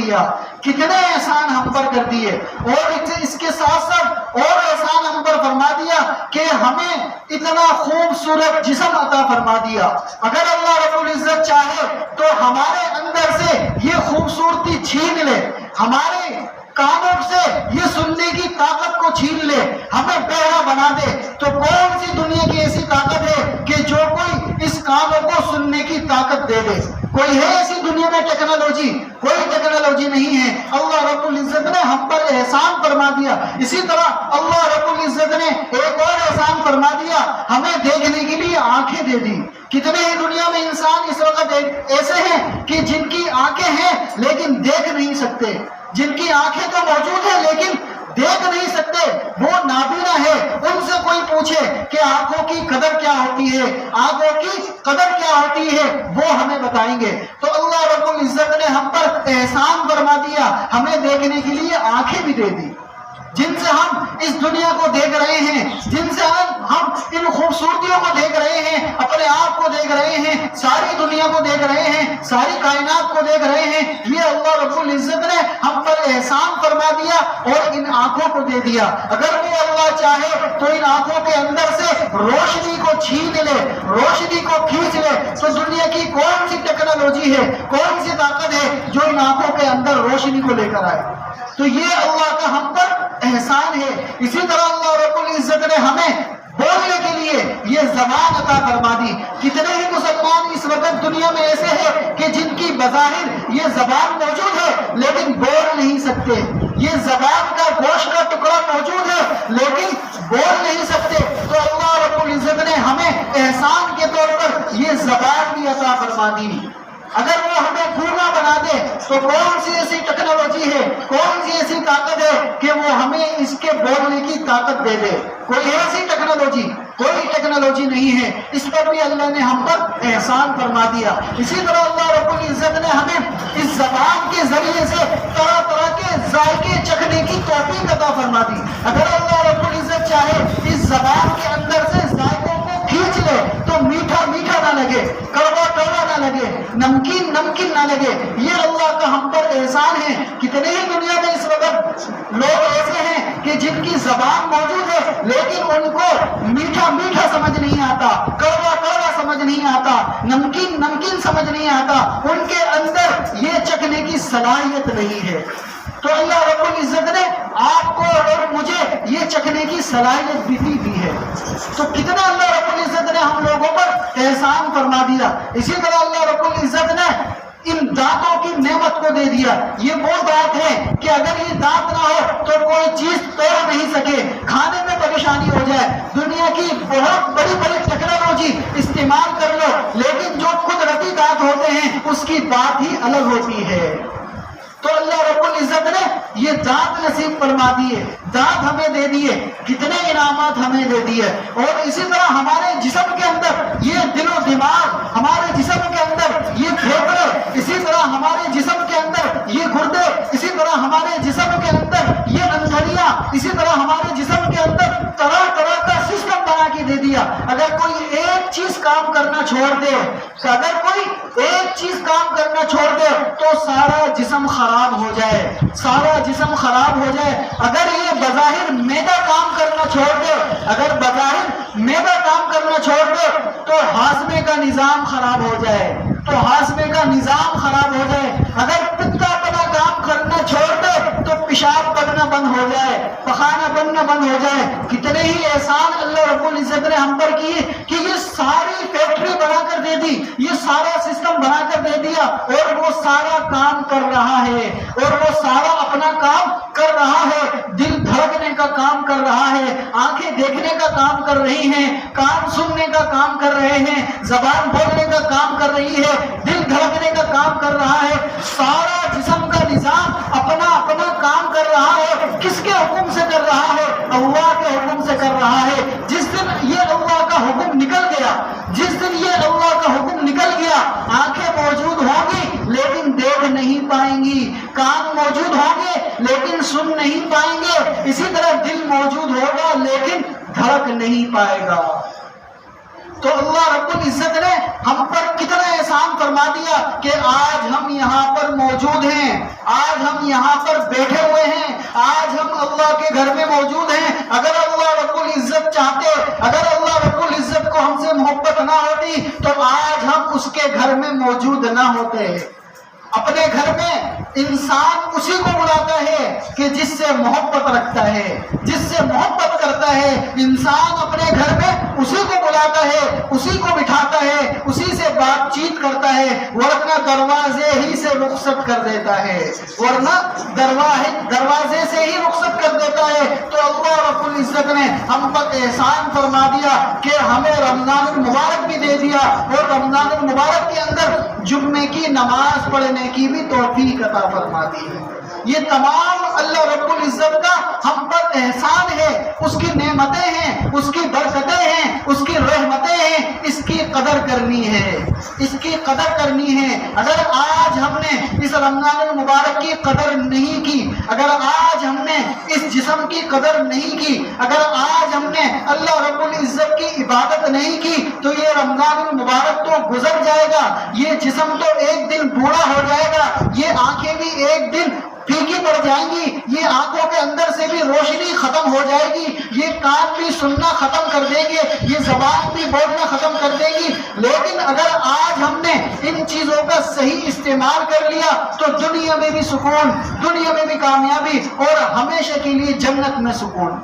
دیا، کتنے احسان ہم پر کر دیے، اور اس کے ساتھ ساتھ اور احسان ہم پر فرما دیا کہ ہمیں اتنا خوبصورت جسم عطا فرما دیا۔ اگر اللہ رب العزت چاہے تو ہمارے اندر سے یہ خوبصورتی چھین لے، ہمارے کانوں سے یہ سننے کی طاقت کو چھین لے، ہمیں بہرا بنا دے، تو کون سی دنیا کی ایسی طاقت ہے کہ جو کوئی اس کانوں کو سننے کی طاقت دے دے؟ کوئی ہے ایسی دنیا میں ٹیکنالوجی؟ کوئی ٹیکنالوجی نہیں ہے۔ اللہ رب العزت نے ہم پر احسان فرما دیا۔ اسی طرح اللہ رب العزت نے ایک اور احسان فرما دیا، ہمیں دیکھنے کے لیے آنکھیں دے دی۔ کتنے ہی دنیا میں انسان اس وقت ایسے ہیں کہ جن کی آنکھیں ہیں لیکن دیکھ نہیں سکتے، جن کی آنکھیں تو موجود ہیں لیکن دیکھ نہیں سکتے، وہ نابینا ہے۔ ان سے کوئی پوچھے کہ آنکھوں کی قدر کیا ہوتی ہے، آنکھوں کی قدر کیا ہوتی ہے، وہ ہمیں بتائیں گے۔ تو اللہ رب العزت نے ہم پر احسان فرما دیا، ہمیں دیکھنے کے لیے آنکھیں بھی دے دی، جن سے ہم اس دنیا کو دیکھ رہے ہیں، جن سے ہم ان خوبصورتیوں کو دیکھ رہے ہیں، اپنے آپ کو دیکھ رہے ہیں، ساری دنیا کو دیکھ رہے ہیں، ساری کائنات کو دیکھ رہے ہیں۔ یہ اللہ رب العزت نے ہم پر احسان فرما دیا اور ان آنکھوں کو دے دیا۔ اگر وہ اللہ چاہے تو ان آنکھوں کے اندر سے روشنی کو چھین لے، روشنی کو کھینچ لے، تو دنیا کی کون سی ٹیکنالوجی ہے، کون سی طاقت ہے جو ان آنکھوں کے اندر روشنی کو لے کر آئے؟ تو یہ اللہ کا ہم پر احسان ہے۔ اسی طرح اللہ رب العزت نے ہمیں بولنے کے لیے یہ زبان عطا فرما دی۔ کتنے ہی مسلمان اس وقت دنیا میں ایسے ہیں کہ جن کی بظاہر یہ زبان موجود ہے لیکن بول نہیں سکتے، یہ زبان کا گوشت کا ٹکڑا موجود ہے لیکن بول نہیں سکتے۔ تو اللہ رب العزت نے ہمیں احسان کے طور پر یہ زبان بھی عطا فرما دی۔ اگر وہ ہمیں گونگا بنا دے تو کون سی ایسی ٹیکنالوجی ہے، کون سی ایسی طاقت ہے کہ وہ ہمیں اس کے بولنے کی طاقت دے دے؟ کوئی ایسی ٹیکنالوجی، کوئی ٹیکنالوجی نہیں ہے۔ اس پر بھی اللہ نے ہم پر احسان فرما دیا۔ اسی طرح اللہ رب العزت نے ہمیں اس زبان کے ذریعے سے طرح طرح کے ذائقے چکھنے کی توفیق عطا فرما دی۔ اگر اللہ رب العزت چاہے اس زبان کے اندر سے ذائقوں کو کھینچ لے تو میٹھا میٹھا نہ لگے، کڑوا کڑوا نہ لگے، نمکین نمکین نہ لگے۔ یہ اللہ کا ہم پر احسان ہے۔ کتنے ہی دنیا میں اس وقت لوگ ایسے ہیں کہ جن کی زبان موجود ہے لیکن ان کو میٹھا میٹھا سمجھ نہیں آتا، کڑوا کڑوا سمجھ نہیں آتا، نمکین نمکین سمجھ نہیں آتا، ان کے اندر یہ چکھنے کی صلاحیت نہیں ہے۔ تو اللہ رب العزت نے آپ کو اور مجھے یہ چکھنے کی صلاحیت بھی دی ہے۔ تو کتنا اللہ رب العزت نے ہم لوگوں پر احسان فرما دیا۔ اسی طرح اللہ رب العزت نے ان دانتوں کی نعمت کو دے دیا۔ یہ وہ دانت ہے کہ اگر یہ دانت نہ ہو تو کوئی چیز توڑ نہیں سکے، کھانے میں پریشانی ہو جائے۔ دنیا کی بہت بڑی بڑی ٹیکنالوجی استعمال کر لو لیکن جو قدرتی دانت ہوتے ہیں اس کی بات ہی الگ ہوتی ہے۔ تو اللہ رب العزت نے یہ دانت نصیب فرما دیے، دانت ہمیں دے دیے، کتنے انعامات ہمیں دے دیے۔ اور اسی طرح ہمارے جسم کے اندر یہ دل و دماغ، ہمارے جسم کے اندر یہ پھیپھڑے، اسی طرح ہمارے جسم کے اندر یہ گردے، اسی طرح ہمارے جسم کے اندر یہ انتڑیاں، اسی طرح ہمارے جسم کے اندر طرح طرح کا سسٹم بنا کے دے دیا۔ اگر کوئی ایک چیز کام کرنا چھوڑ دے، اگر کوئی ایک چیز کام کرنا چھوڑ دے تو سارا جسم خراب ہو جائے، سارا جسم خراب ہو جائے۔ اگر یہ بظاہر معدہ کام کرنا چھوڑ دے، اگر بظاہر معدہ کام کرنا چھوڑ دے تو ہاضمے کا نظام خراب ہو جائے، تو ہاضمے کا نظام خراب ہو جائے۔ اگر پتا پنا کام کرنا چھوڑ دے تو پیشاب بننا بند ہو جائے، پخانا بننا بند ہو جائے۔ کتنے ہی احسان اللہ رب العزت نے ہم پر کیے کہ یہ ساری فیکٹری بنا کر دے دی، یہ سارا سسٹم بنا کر دے دیا اور وہ سارا کام کر رہا ہے، اور وہ سارا اپنا کام کر رہا ہے۔ دل دھڑکنے کا کام کر رہا ہے، آنکھیں دیکھنے کا کام کر رہی ہیں، کان سننے کا کام کر رہے ہیں، زبان بولنے کا کام کر رہی ہے، دل دھڑکنے کا کام کر رہا ہے۔ سارا جسم کا نظام اپنا اپنا کام کر رہا ہے۔ کس کے حکم سے کر رہا ہے؟ اللہ کے حکم سے کر رہا ہے۔ جس دن یہ اللہ کا حکم نکل گیا، جس دن یہ اللہ کا حکم نکل گیا، آنکھیں موجود ہوں گی لیکن دیکھ نہیں پائیں گی، کان موجود ہوں گے لیکن سن نہیں پائیں گے، اسی طرح دل موجود ہوگا لیکن دھڑک نہیں پائے گا۔ تو اللہ رب العزت نے ہم پر کتنا احسان فرما دیا کہ آج ہم یہاں پر موجود ہیں، آج ہم یہاں پر بیٹھے ہوئے ہیں، آج ہم اللہ کے گھر میں موجود ہیں۔ اگر اللہ رب العزت چاہتے، اگر اللہ رب العزت کو ہم سے محبت نہ ہوتی تو آج ہم اس کے گھر میں موجود نہ ہوتے۔ اپنے گھر میں انسان اسی کو بلاتا ہے کہ جس سے محبت رکھتا ہے، جس سے محبت کرتا ہے۔ انسان اپنے گھر میں اسی کو بلاتا ہے، اسی کو بٹھاتا ہے، اسی سے بات چیت کرتا ہے، ورنہ دروازے ہی سے رخصت کر دیتا ہے، ورنہ دروازے سے ہی رخصت کر دیتا ہے۔ تو اللہ رب العزت نے ہم پر احسان فرما دیا کہ ہمیں رمضان المبارک بھی دے دیا، اور رمضان المبارک کے اندر جمعے کی نماز پڑھنے کی بھی توفیق عطا فرما دی ہے۔ یہ تمام اللہ رب العزت کا ہم پر احسان ہے، اس کی نعمتیں ہیں، اس کی برکتیں ہیں، اس کی رحمتیں ہیں۔ اس کی قدر کرنی ہے، اس کی قدر کرنی ہے۔ اگر آج ہم نے اس رمضان المبارک کی قدر نہیں کی، اگر آج ہم نے اس جسم کی قدر نہیں کی، اگر آج ہم نے اللہ رب العزت کی عبادت نہیں کی، تو یہ رمضان المبارک تو گزر جائے گا، یہ جسم تو ایک دن بوڑھا ہو جائے گا، یہ آنکھیں بھی ایک دن پھیکی پڑ جائیں گی، یہ آنکھوں کے اندر سے بھی روشنی ختم ہو جائے گی، یہ کان بھی سننا ختم کر دیں گے، یہ زبان بھی بولنا ختم کر دے گی۔ لیکن اگر آج ہم نے ان چیزوں کا صحیح استعمال کر لیا تو دنیا میں بھی سکون، دنیا میں بھی کامیابی، اور ہمیشہ کے لیے جنت میں سکون۔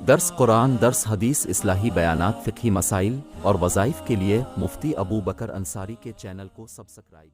درس قرآن، درس حدیث، اصلاحی بیانات، فقہی مسائل اور وظائف کے لیے مفتی ابو بکر انصاری کے چینل کو سبسکرائب